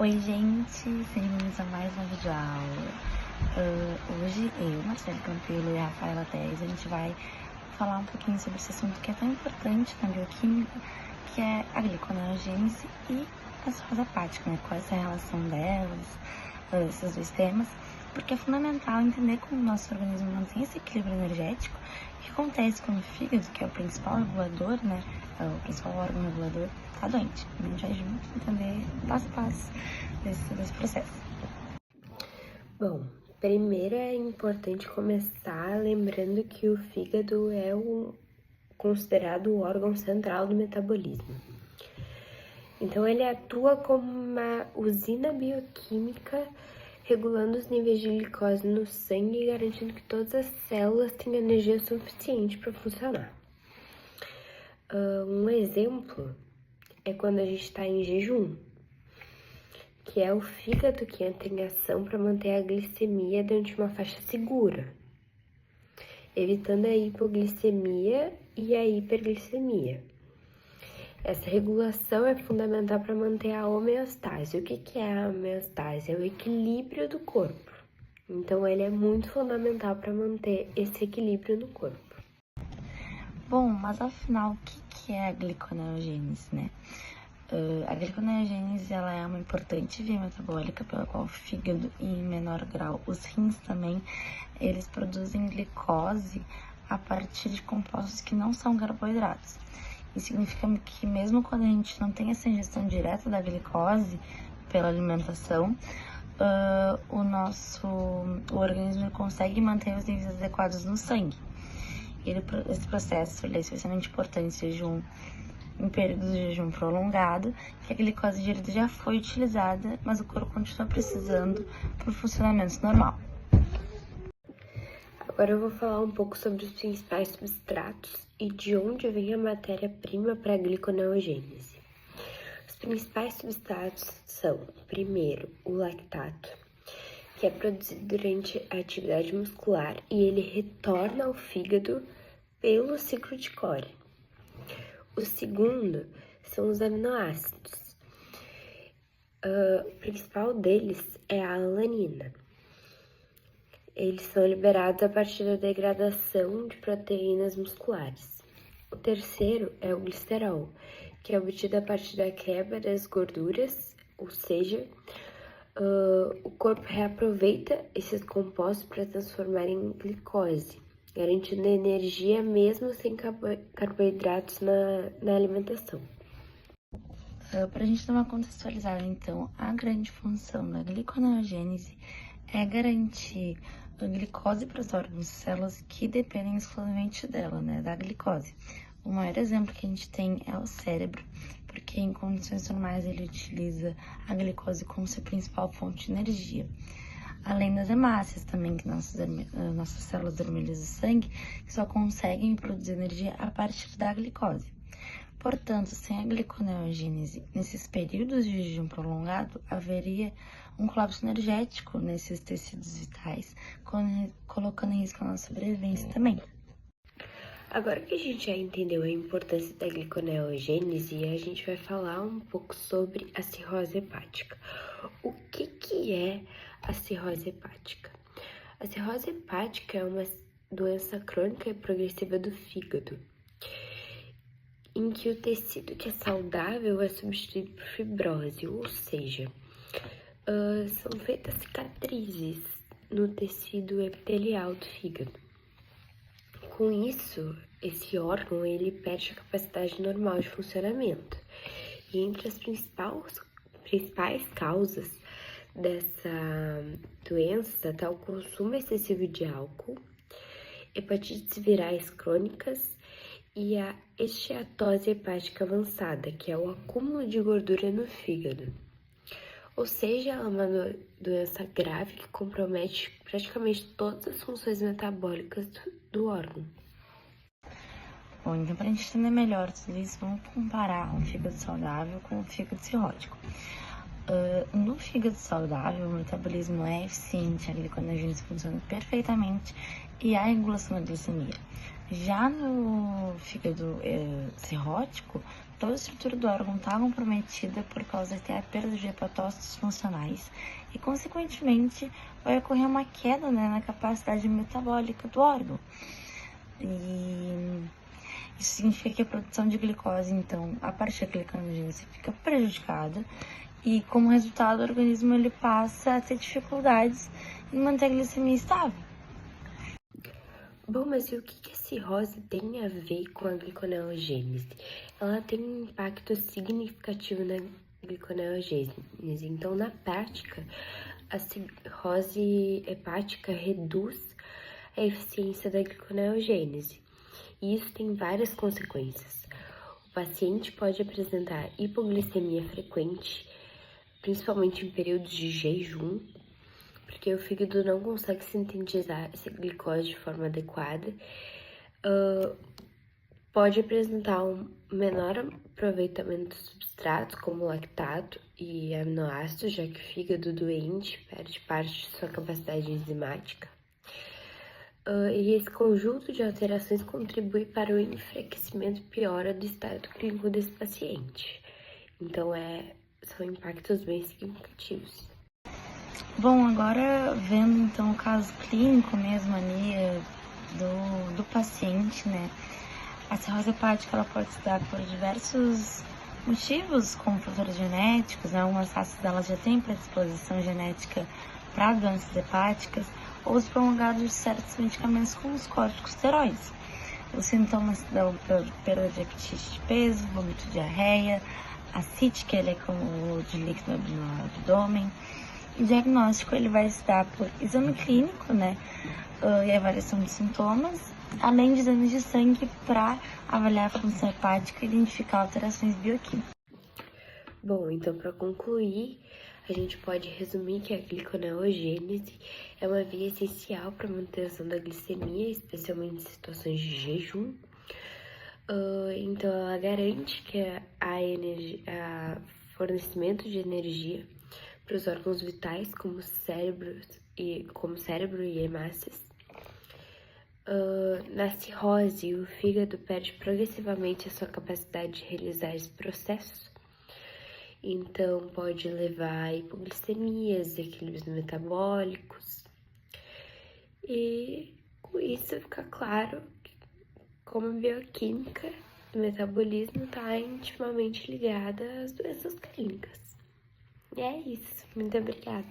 Oi, gente, sejam bem-vindos a mais uma videoaula. Hoje eu, Marcelo Campelo e a Rafaela Teles, a gente vai falar um pouquinho sobre esse assunto que é tão importante na bioquímica, que é a gliconeogênese e a cirrose hepática, né? Qual é a relação delas, esses dois temas, porque é fundamental entender como o nosso organismo mantém esse equilíbrio energético, o que acontece quando o fígado, que é o principal regulador, né? O principal órgão regulador, tá doente. A gente vai junto entender passo a passo desse processo. Bom, primeiro é importante começar lembrando que o fígado é considerado o órgão central do metabolismo. Então, ele atua como uma usina bioquímica, regulando os níveis de glicose no sangue e garantindo que todas as células tenham energia suficiente para funcionar. Um exemplo é quando a gente está em jejum, que é o fígado que entra em ação para manter a glicemia dentro de uma faixa segura, evitando a hipoglicemia e a hiperglicemia. Essa regulação é fundamental para manter a homeostase. O que é a homeostase? É o equilíbrio do corpo. Então, ele é muito fundamental para manter esse equilíbrio no corpo. Bom, mas afinal, o que é a gliconeogênese, né? A gliconeogênese, ela é uma importante via metabólica pela qual o fígado e, em menor grau, os rins também, eles produzem glicose a partir de compostos que não são carboidratos. Isso significa que mesmo quando a gente não tem essa ingestão direta da glicose pela alimentação, o organismo consegue manter os níveis adequados no sangue. Esse processo é especialmente importante em períodos de jejum prolongado, que a glicose digerida já foi utilizada, mas o corpo continua precisando para o funcionamento normal. Agora eu vou falar um pouco sobre os principais substratos e de onde vem a matéria-prima para a gliconeogênese. Os principais substratos são, primeiro, o lactato, que é produzido durante a atividade muscular e ele retorna ao fígado pelo ciclo de Cori. O segundo são os aminoácidos. O principal deles é a alanina. Eles são liberados a partir da degradação de proteínas musculares. O terceiro é o glicerol, que é obtido a partir da quebra das gorduras, ou seja, o corpo reaproveita esses compostos para transformar em glicose, garantindo energia mesmo sem carboidratos na alimentação. Para a gente dar uma contextualizada, então, a grande função da gliconeogênese é garantir a glicose para os órgãos e células que dependem exclusivamente dela, né, da glicose. O maior exemplo que a gente tem é o cérebro, porque em condições normais ele utiliza a glicose como sua principal fonte de energia. Além das hemácias também, que nossas células vermelhas do sangue, que só conseguem produzir energia a partir da glicose. Portanto, sem a gliconeogênese, nesses períodos de jejum prolongado, haveria um colapso energético nesses tecidos vitais, colocando em risco a nossa sobrevivência também. Agora que a gente já entendeu a importância da gliconeogênese, a gente vai falar um pouco sobre a cirrose hepática. O que é a cirrose hepática? A cirrose hepática é uma doença crônica e progressiva do fígado, em que o tecido que é saudável é substituído por fibrose, ou seja, são feitas cicatrizes no tecido epitelial do fígado. Com isso, esse órgão ele perde a capacidade normal de funcionamento. E entre as principais causas dessa doença está o consumo excessivo de álcool, hepatites virais crônicas e a esteatose hepática avançada, que é o acúmulo de gordura no fígado. Ou seja, ela é uma doença grave que compromete praticamente todas as funções metabólicas do órgão. Bom, então para a gente entender melhor tudo isso, vamos comparar um fígado saudável com um fígado cirrótico. No fígado saudável, o metabolismo é eficiente, a gliconeogênese funciona perfeitamente e há regulação da glicemia. Já no fígado cirrótico, toda a estrutura do órgão está comprometida por causa de ter a perda de hepatócitos funcionais e, consequentemente, vai ocorrer uma queda, né, na capacidade metabólica do órgão. E isso significa que a produção de glicose, então, a partir da glicanogênese fica prejudicada e, como resultado, o organismo ele passa a ter dificuldades em manter a glicemia estável. Bom, mas e o que a cirrose tem a ver com a gliconeogênese? Ela tem um impacto significativo na gliconeogênese. Então, na prática, a cirrose hepática reduz a eficiência da gliconeogênese. E isso tem várias consequências. O paciente pode apresentar hipoglicemia frequente, principalmente em períodos de jejum, porque o fígado não consegue sintetizar essa glicose de forma adequada. Pode apresentar um menor aproveitamento de substratos, como lactato e aminoácidos, já que o fígado doente perde parte de sua capacidade enzimática. E esse conjunto de alterações contribui para o enfraquecimento e piora do estado clínico desse paciente. Então, são impactos bem significativos. Bom, agora vendo então o caso clínico mesmo ali do paciente, né? A cirrose hepática ela pode se dar por diversos motivos, como fatores genéticos, né? Algumas raças delas já têm predisposição genética para doenças hepáticas, ou os prolongados de certos medicamentos como os corticosteroides. Os sintomas dão perda de apetite de peso, vômito, diarreia, ascite, que ele é como de líquido no abdômen. O diagnóstico ele vai se dar por exame clínico, né, e avaliação de sintomas, além de exames de sangue para avaliar a função hepática e identificar alterações bioquímicas. Bom, então para concluir, a gente pode resumir que a gliconeogênese é uma via essencial para a manutenção da glicemia, especialmente em situações de jejum. Então ela garante que a fornecimento de energia para os órgãos vitais, como cérebro e hemácias. Na cirrose, o fígado perde progressivamente a sua capacidade de realizar esse processo. Então, pode levar a hipoglicemias, desequilíbrios metabólicos. E com isso fica claro como a bioquímica do metabolismo está intimamente ligada às doenças clínicas. E é isso. Muito obrigada.